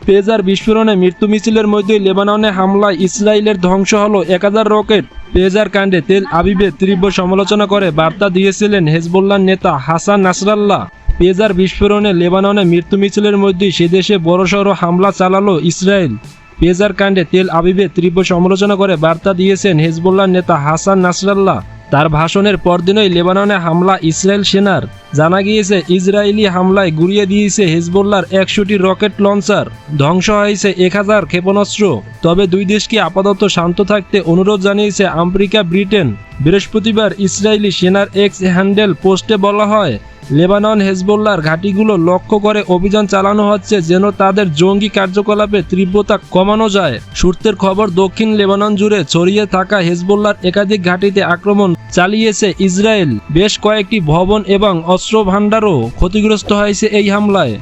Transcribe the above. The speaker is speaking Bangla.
পেজার বিস্ফোরণে মৃত্যু মিছিলের মধ্যে লেবাননে হামলায় ইসরায়েলের ধ্বংস হলো 1000 রকেট। পেজার কাণ্ডে তেল আবিবে তীব্র সমালোচনা করে বার্তা দিয়েছিলেন হেজবুল্লাহর নেতা হাসান নাসরাল্লাহ। পেজার বিস্ফোরণে লেবাননে মৃত্যু মিছিলের মধ্যে সে দেশে বড়সড় হামলা চালালো ইসরায়েল। পেজার কাণ্ডে তেল আবিবে তীব্র সমালোচনা করে বার্তা দিয়েছেন হেজবুল্লাহর নেতা হাসান নাসরাল্লাহ। তার ভাষণের পরদিনই লেবাননে হামলা ইসরায়েল সেনার। জানা গিয়েছে ইসরায়েলি হামলায় গুড়িয়ে দিয়েছে হেজবুল্লাহর 100টি রকেট লঞ্চার, ধ্বংস হয়েছে 1000 ক্ষেপণাস্ত্র। তবে দুই দেশকে আপাতত শান্ত থাকতে অনুরোধ জানিয়েছে আমেরিকা, ব্রিটেন। বৃহস্পতিবার ইসরায়েলি সেনার এক্স হ্যান্ডেল পোস্টে বলা হয়, লেবানন হেজবুল্লাহর ঘাঁটিগুলো লক্ষ্য করে অভিযান চালানো হচ্ছে যেন তাদের জঙ্গি কার্যকলাপের তীব্রতা কমানো যায়। সূত্রের খবর, দক্ষিণ লেবানন জুড়ে ছড়িয়ে থাকা হেজবুল্লাহর একাধিক ঘাঁটিতে আক্রমণ চালিয়েছে ইসরায়েল। বেশ কয়েকটি ভবন এবং অস্ত্র ভাণ্ডারও ক্ষতিগ্রস্ত হয়েছে এই হামলায়।